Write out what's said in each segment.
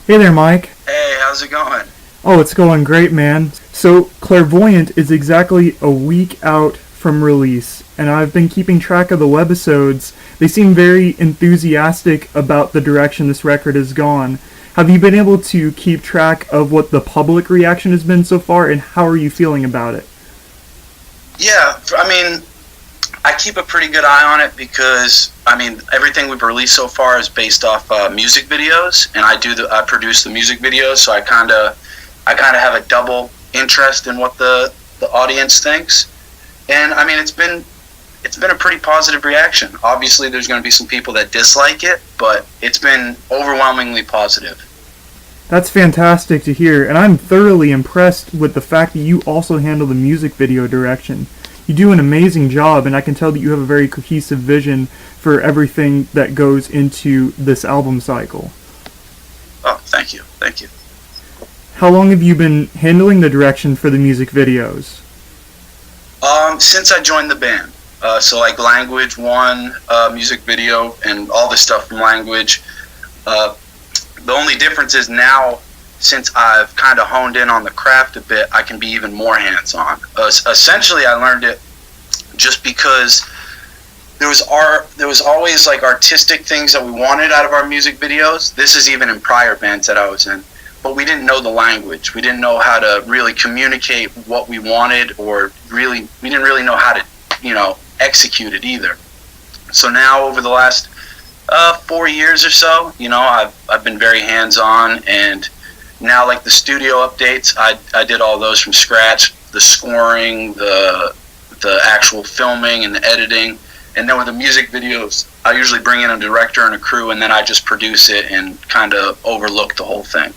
Hey there, Mike. Hey, how's it going? Oh, it's going great, man. So, Clairvoyant is exactly a week out from release, and I've been keeping track of the webisodes. They seem very enthusiastic about the direction this record has gone. Have you been able to keep track of what the public reaction has been so far, and how are you feeling about it? Yeah, I keep a pretty good eye on it because everything we've released so far is based off music videos, and I produce the music videos, so I kind of have a double interest in what the audience thinks, and it's been a pretty positive reaction. Obviously, there's going to be some people that dislike it, but it's been overwhelmingly positive. That's fantastic to hear, and I'm thoroughly impressed with the fact that you also handle the music video direction. You do an amazing job, and I can tell that you have a very cohesive vision for everything that goes into this album cycle. Oh, thank you. How long have you been handling the direction for the music videos? Since I joined the band, so like Language One music video and all the stuff from Language. The only difference is now, since I've kind of honed in on the craft a bit, I can be even more hands-on. Essentially, I learned it just because there was always like artistic things that we wanted out of our music videos. This is even in prior bands that I was in, but we didn't know the language. We didn't know how to really communicate what we wanted, or we didn't really know how to, execute it either. So now, over the last 4 years or so, I've been very hands-on, and now like the studio updates, I did all those from scratch. The scoring, the actual filming and the editing, and then with the music videos, I usually bring in a director and a crew, and then I just produce it and kind of overlook the whole thing.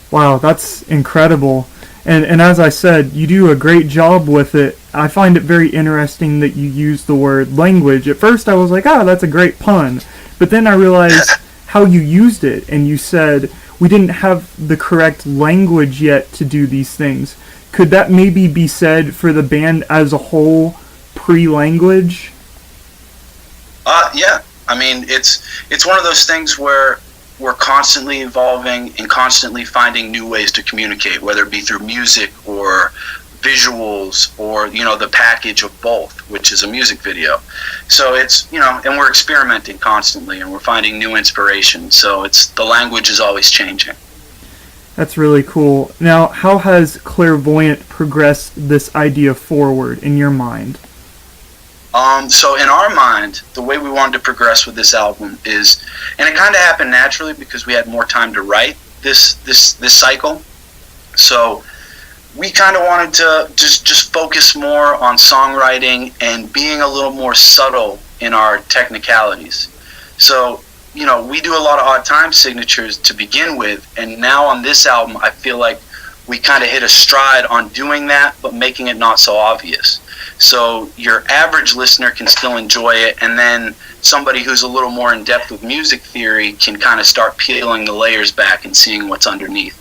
Wow, that's incredible. And as I said, you do a great job with it. I find it very interesting that you use the word language. At first I was like, that's a great pun. But then I realized how you used it, and you said, we didn't have the correct language yet to do these things. Could that maybe be said for the band as a whole, pre-language? Yeah. It's one of those things where we're constantly evolving and constantly finding new ways to communicate, whether it be through music or visuals or, the package of both, which is a music video. So it's, and we're experimenting constantly, and we're finding new inspiration. So the language is always changing. That's really cool. Now, how has Clairvoyant progressed this idea forward in your mind? So in our mind, the way we wanted to progress with this album is, and it kind of happened naturally because we had more time to write this cycle. So we kind of wanted to just focus more on songwriting and being a little more subtle in our technicalities. So, we do a lot of odd time signatures to begin with, and now on this album, I feel like we kind of hit a stride on doing that, but making it not so obvious. So your average listener can still enjoy it, and then somebody who's a little more in depth with music theory can kind of start peeling the layers back and seeing what's underneath.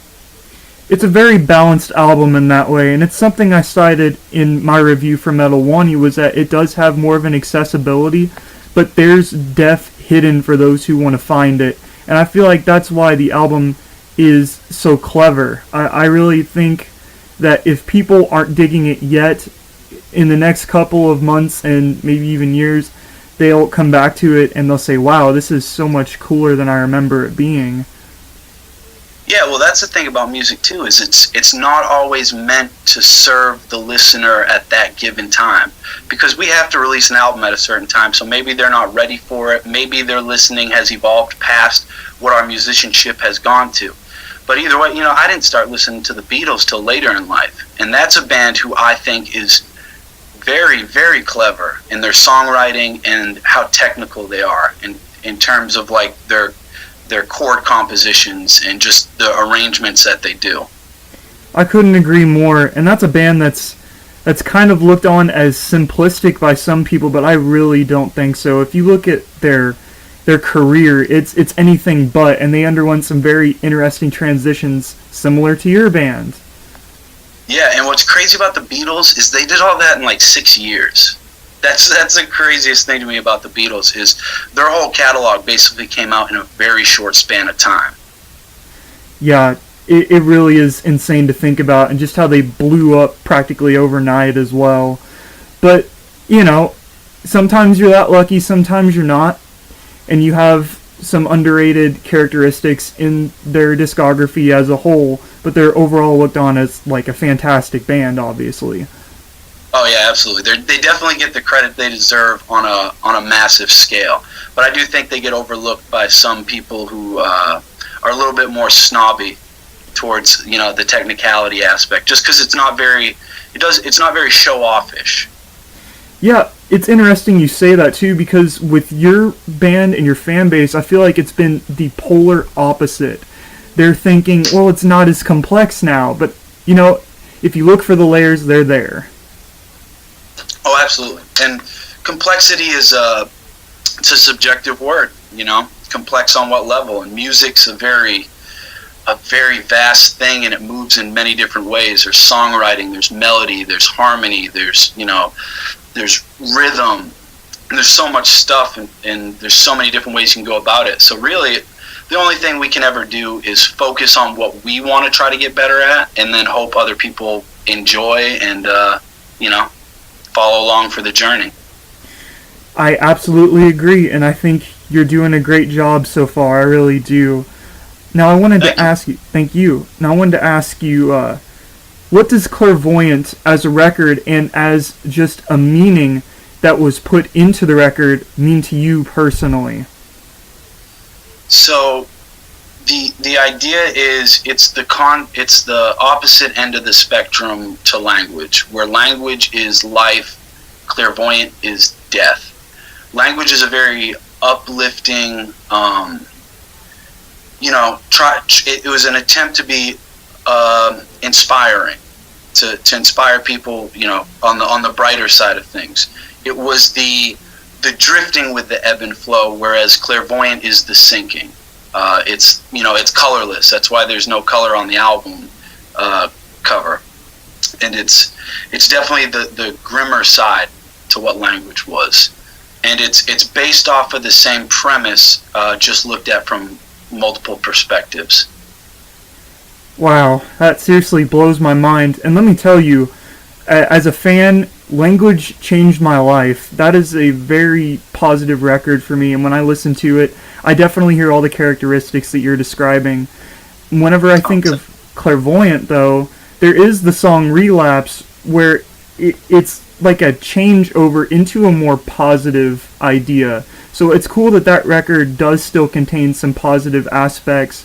It's a very balanced album in that way, and it's something I cited in my review for Metal Wani, was that it does have more of an accessibility, but there's depth hidden for those who want to find it, and I feel like that's why the album is so clever. I really think that if people aren't digging it yet, in the next couple of months and maybe even years, they'll come back to it and they'll say, wow, this is so much cooler than I remember it being. Yeah, well, that's the thing about music too, is it's not always meant to serve the listener at that given time, because we have to release an album at a certain time, so maybe they're not ready for it, maybe their listening has evolved past what our musicianship has gone to. But either way, I didn't start listening to the Beatles till later in life, and that's a band who I think is very, very clever in their songwriting and how technical they are in terms of like their chord compositions and just the arrangements that they do. I couldn't agree more, and that's a band that's kind of looked on as simplistic by some people, but I really don't think so. If you look at their career, it's anything but, and they underwent some very interesting transitions similar to your band. Yeah, and what's crazy about the Beatles is they did all that in like 6 years. That's the craziest thing to me about the Beatles, is their whole catalog basically came out in a very short span of time. Yeah, it really is insane to think about, and just how they blew up practically overnight as well. But, you know, sometimes you're that lucky, sometimes you're not, and you have some underrated characteristics in their discography as a whole, but they're overall looked on as like a fantastic band, obviously. Oh yeah, absolutely. They definitely get the credit they deserve on a massive scale. But I do think they get overlooked by some people who are a little bit more snobby towards the technicality aspect, just because it's not very show offish. Yeah, it's interesting you say that too, because with your band and your fan base, I feel like it's been the polar opposite. They're thinking, well, it's not as complex now, but if you look for the layers, they're there. Oh, absolutely. And complexity it's a subjective word, complex on what level. And music's a very vast thing, and it moves in many different ways. There's songwriting, there's melody, there's harmony, there's rhythm, and there's so much stuff, and there's so many different ways you can go about it. So really, the only thing we can ever do is focus on what we want to try to get better at, and then hope other people enjoy and follow along for the journey. I absolutely agree, and I think you're doing a great job so far. I really do. Now I wanted to ask you, thank you. Now I wanted to ask you, what does Clairvoyant as a record and as just a meaning that was put into the record mean to you personally? So the idea is it's the opposite end of the spectrum to language, where language is life, clairvoyant is death. Language is a very uplifting, it was an attempt to be inspiring, to inspire people, on the brighter side of things. It was the drifting with the ebb and flow, whereas clairvoyant is the sinking. It's colorless. That's why there's no color on the album cover, and it's definitely the grimmer side to what language was, and it's based off of the same premise, just looked at from multiple perspectives. Wow, that seriously blows my mind. And let me tell you, as a fan, Language changed my life. That is a very positive record for me, and when I listen to it, I definitely hear all the characteristics that you're describing. Whenever I think of Clairvoyant, though, there is the song Relapse, where it's like a changeover into a more positive idea. So it's cool that record does still contain some positive aspects.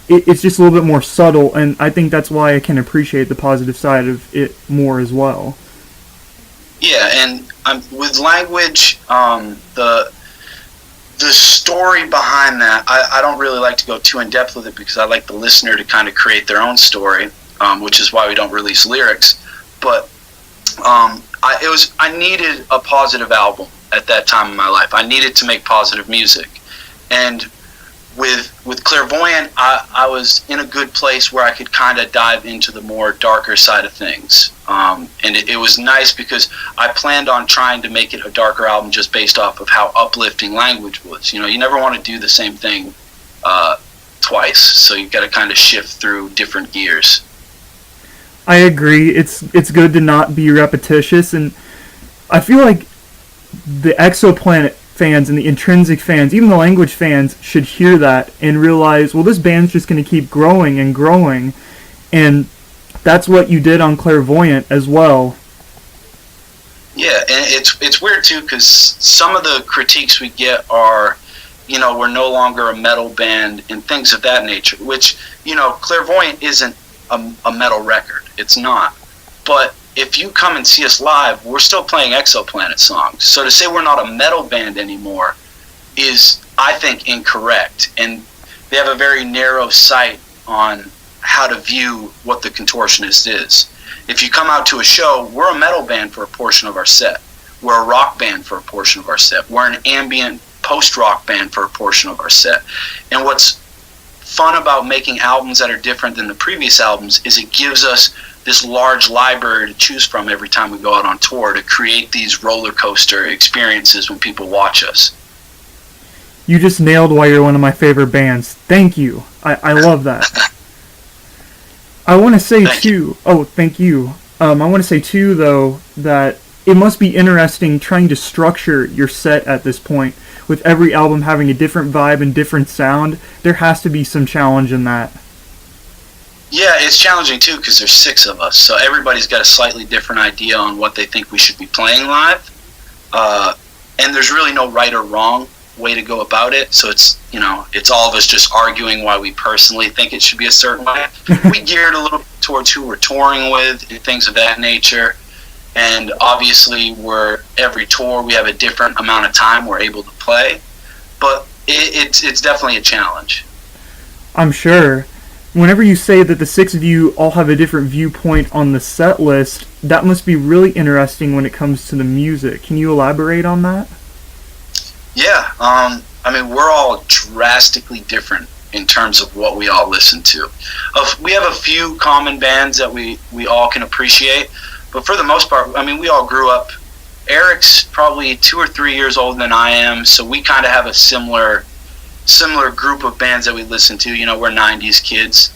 It's just a little bit more subtle, and I think that's why I can appreciate the positive side of it more as well. Yeah, and with Language, the story behind that, I don't really like to go too in depth with it, because I like the listener to kind of create their own story, which is why we don't release lyrics. But I needed a positive album at that time in my life. I needed to make positive music, and with Clairvoyant, I was in a good place where I could kind of dive into the more darker side of things. And it was nice, because I planned on trying to make it a darker album just based off of how uplifting Language was. You never want to do the same thing twice, so you've got to kind of shift through different gears. I agree. It's good to not be repetitious, and I feel like the Exoplanet fans and the Intrinsic fans, even the Language fans, should hear that and realize, well, this band's just going to keep growing and growing, and that's what you did on Clairvoyant as well. Yeah, and it's weird too, because some of the critiques we get are, we're no longer a metal band and things of that nature, which, Clairvoyant isn't a metal record. It's not. But if you come and see us live, we're still playing Exoplanet songs. So to say we're not a metal band anymore is, I think, incorrect. And they have a very narrow sight on how to view what the Contortionist is. If you come out to a show, we're a metal band for a portion of our set. We're a rock band for a portion of our set. We're an ambient post-rock band for a portion of our set. And what's fun about making albums that are different than the previous albums is it gives us this large library to choose from every time we go out on tour, to create these roller coaster experiences when people watch us. You just nailed why you're one of my favorite bands. Thank you. I love that. I want to say Thank you. too. Oh, thank you. I want to say too, though, that it must be interesting trying to structure your set at this point. With every album having a different vibe and different sound, there has to be some challenge in that. Yeah, it's challenging too because there's 6 of us, so everybody's got a slightly different idea on what they think we should be playing live, and there's really no right or wrong way to go about it. So it's all of us just arguing why we personally think it should be a certain way. We geared a little bit towards who we're touring with and things of that nature, and obviously every tour we have a different amount of time we're able to play, but it's definitely a challenge. I'm sure. Whenever you say that the 6 of you all have a different viewpoint on the set list, that must be really interesting when it comes to the music. Can you elaborate on that? Yeah, I mean, we're all drastically different in terms of what we all listen to. We have a few common bands that we all can appreciate, but for the most part, I mean, we all grew up. Eric's probably 2 or 3 years older than I am, so we kind of have a similar group of bands that we listen to. We're 90s kids,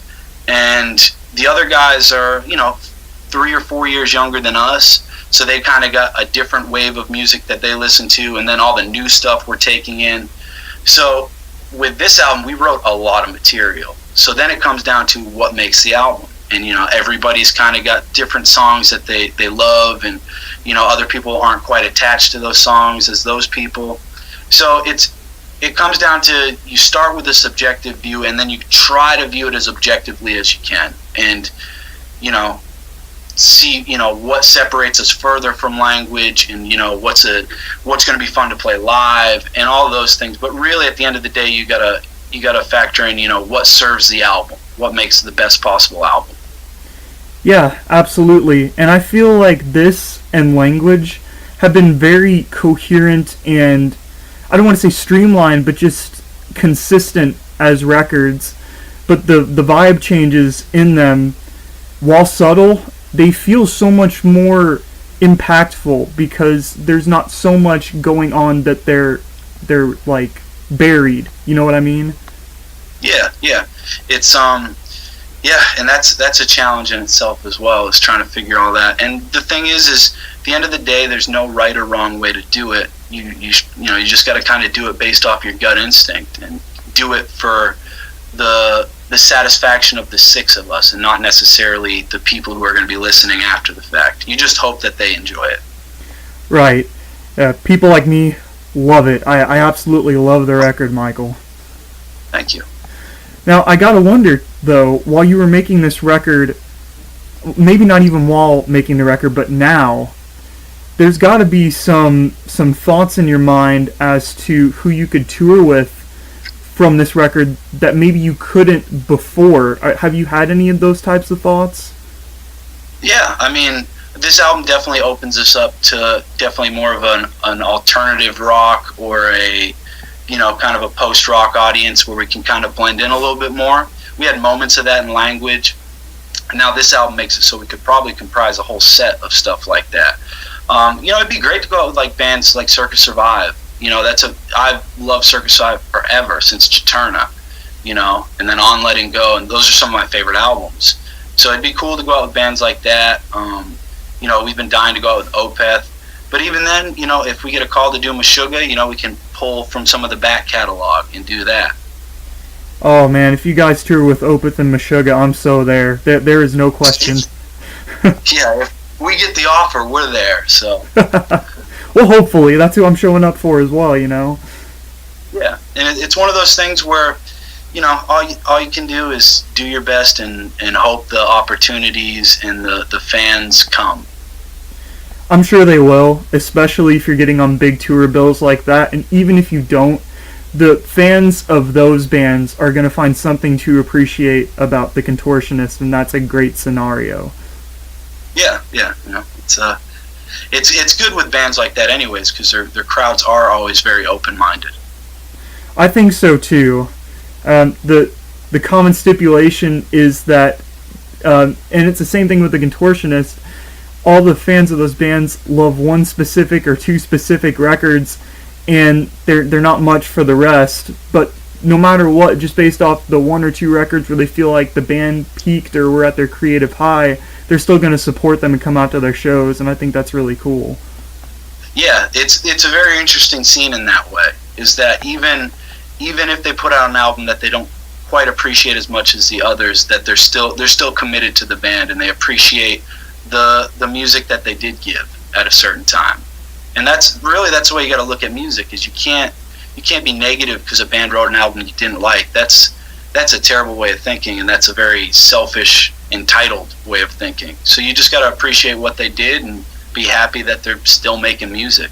and the other guys are 3 or 4 years younger than us, so they kind of got a different wave of music that they listen to, and then all the new stuff we're taking in. So with this album, we wrote a lot of material, so then it comes down to what makes the album. And everybody's kind of got different songs that they love, and other people aren't quite attached to those songs as those people. So it comes down to, you start with a subjective view, and then you try to view it as objectively as you can, and see what separates us further from Language, and what's going to be fun to play live, and all of those things. But really, at the end of the day, you gotta factor in what serves the album, what makes the best possible album. Yeah, absolutely. And I feel like this and Language have been very coherent and, I don't want to say streamlined, but just consistent as records. But the vibe changes in them, while subtle, they feel so much more impactful because there's not so much going on that they're like buried. You know what I mean? Yeah. It's yeah, and that's a challenge in itself as well, is trying to figure all that. And the thing is at the end of the day, there's no right or wrong way to do it. You just got to kind of do it based off your gut instinct, and do it for the satisfaction of the 6 of us, and not necessarily the people who are going to be listening after the fact. You just hope that they enjoy it. Right. People like me love it. I absolutely love the record, Michael. Thank you. Now, I gotta wonder, though, while you were making this record, maybe not even while making the record, but now, there's gotta be some thoughts in your mind as to who you could tour with from this record that maybe you couldn't before. Have you had any of those types of thoughts? Yeah, I mean, this album definitely opens us up to definitely more of an alternative rock, or a kind of a post-rock audience where we can kind of blend in a little bit more. We had moments of that in Language, and now this album makes it so we could probably comprise a whole set of stuff like that. It'd be great to go out with like bands like Circus Survive. I've loved Circus Survive forever, since Juturna, and then On Letting Go, and those are some of my favorite albums. So it'd be cool to go out with bands like that. We've been dying to go out with Opeth. But even then, if we get a call to do Meshuggah, we can pull from some of the back catalog and do that. Oh man, if you guys tour with Opeth and Meshuggah, I'm so there. There is no question. Yeah, if we get the offer, we're there. So. Well, hopefully, that's who I'm showing up for as well. Yeah, and it's one of those things where, all you can do is do your best and hope the opportunities and the fans come. I'm sure they will, especially if you're getting on big tour bills like that. And even if you don't, the fans of those bands are going to find something to appreciate about the Contortionist, and that's a great scenario. Yeah, it's good with bands like that anyways, because their crowds are always very open-minded. I think so too. The common stipulation is that, and it's the same thing with the Contortionist, all the fans of those bands love one specific or two specific records, and they're not much for the rest. But no matter what, just based off the one or two records where they feel like the band peaked or were at their creative high, they're still going to support them and come out to their shows, and I think that's really cool. Yeah, it's a very interesting scene in that way, is that even if they put out an album that they don't quite appreciate as much as the others, that they're still committed to the band, and they appreciate the music that they did give at a certain time. And that's the way you got to look at music, is you can't be negative because a band wrote an album you didn't like. That's a terrible way of thinking, and that's a very selfish, entitled way of thinking. So you just got to appreciate what they did and be happy that they're still making music.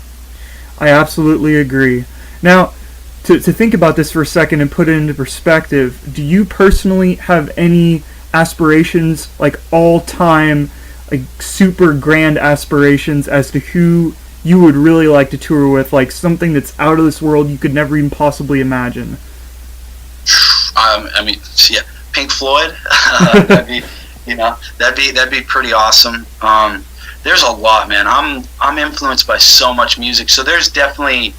I absolutely agree. Now, to think about this for a second and put it into perspective, do you personally have any aspirations, like all-time, like super grand aspirations as to who you would really like to tour with, like something that's out of this world you could never even possibly imagine? I mean, yeah, Pink Floyd. that'd be pretty awesome. There's a lot, man. I'm influenced by so much music, so there's definitely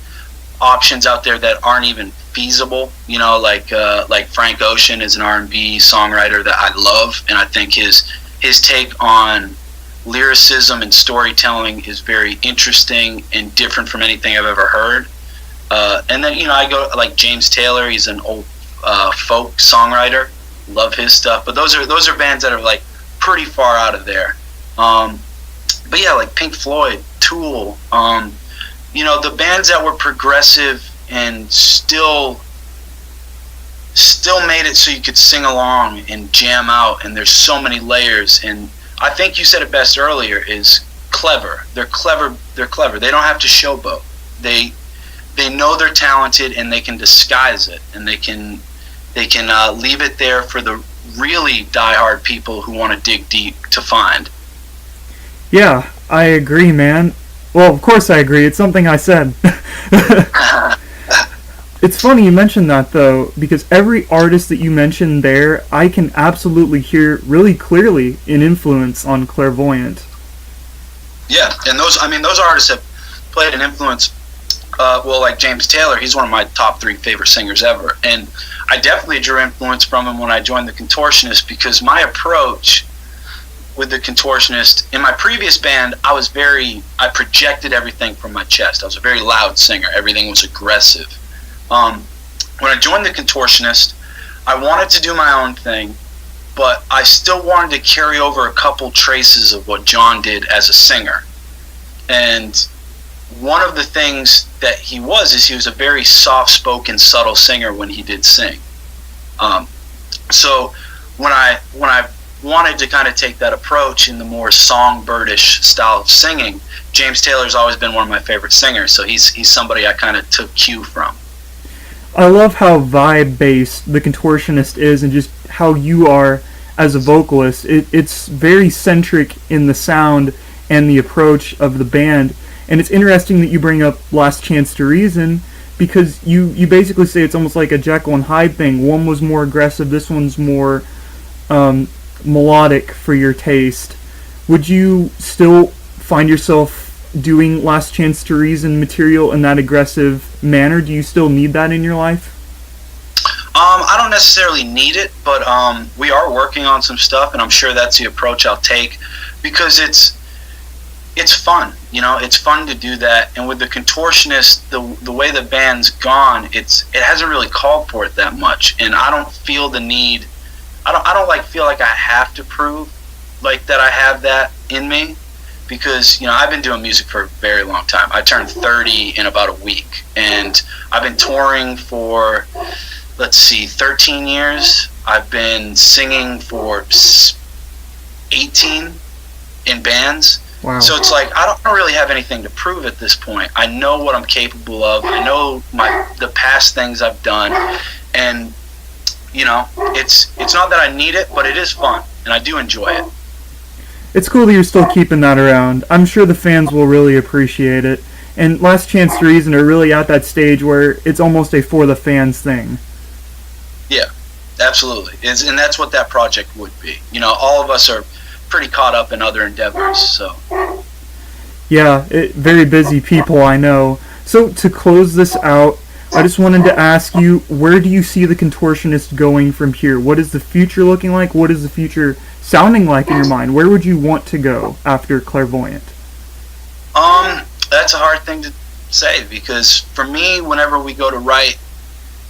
options out there that aren't even feasible. You know, like Frank Ocean is an R&B songwriter that I love, and I think his take on lyricism and storytelling is very interesting and different from anything I've ever heard. And then, I go like James Taylor. He's an old folk songwriter. Love his stuff. But those are bands that are like pretty far out of there. But yeah, like Pink Floyd, Tool. The bands that were progressive and still made it so you could sing along and jam out. And there's so many layers. And I think you said it best earlier, is clever. They're clever. They don't have to showboat. They know they're talented, and they can disguise it, and they can leave it there for the really diehard people who want to dig deep to find. Yeah, I agree, man. Well, of course I agree. It's something I said. It's funny you mentioned that, though, because every artist that you mentioned there, I can absolutely hear really clearly an influence on Clairvoyant. Yeah, and those artists have played an influence. Like James Taylor, he's one of my top 3 favorite singers ever. And I definitely drew influence from him when I joined the Contortionist, because my approach with the Contortionist, in my previous band, I projected everything from my chest. I was a very loud singer. Everything was aggressive. When I joined the Contortionist, I wanted to do my own thing, but I still wanted to carry over a couple traces of what John did as a singer. And one of the things that he was a very soft-spoken, subtle singer when he did sing. So when I wanted to kind of take that approach in the more songbirdish style of singing, James Taylor's always been one of my favorite singers, so he's somebody I kind of took cue from. I love how vibe-based the Contortionist is, and just how you are as a vocalist. It's very centric in the sound and the approach of the band. And it's interesting that you bring up Last Chance to Reason, because you basically say it's almost like a Jekyll and Hyde thing. One was more aggressive, this one's more melodic for your taste. Would you still find yourself doing Last Chance to Reason material in that aggressive manner? Do you still need that in your life? I don't necessarily need it, but we are working on some stuff, and I'm sure that's the approach I'll take, because it's fun. It's fun to do that. And with the Contortionist, the way the band's gone, it hasn't really called for it that much, and I don't feel the need. I don't feel like I have to prove like that I have that in me, because I've been doing music for a very long time. I turned 30 in about a week, and I've been touring for 13 years. I've been singing for 18 in bands. Wow. So it's like I don't really have anything to prove at this point. I know what I'm capable of. I know the past things I've done, and it's not that I need it, but it is fun, and I do enjoy it. It's cool that you're still keeping that around. I'm sure the fans will really appreciate it. And Last Chance to Reason are really at that stage where it's almost a for the fans thing. Yeah, absolutely. And that's what that project would be. All of us are pretty caught up in other endeavors, so. Yeah, very busy people, I know. So to close this out, I just wanted to ask you, where do you see the Contortionist going from here? What is the future looking like? What is the future sounding like in your mind? Where would you want to go after Clairvoyant? That's a hard thing to say, because for me, whenever we go to write,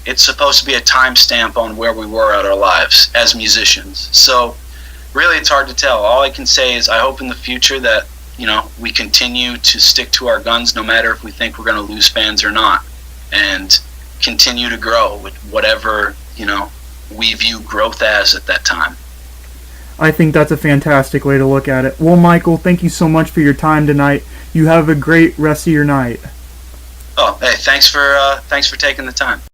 it's supposed to be a timestamp on where we were at our lives as musicians. So really, it's hard to tell. All I can say is I hope in the future that, we continue to stick to our guns, no matter if we think we're going to lose fans or not, and continue to grow with whatever, we view growth as at that time. I think that's a fantastic way to look at it. Well, Michael, thank you so much for your time tonight. You have a great rest of your night. Oh, hey, thanks for taking the time.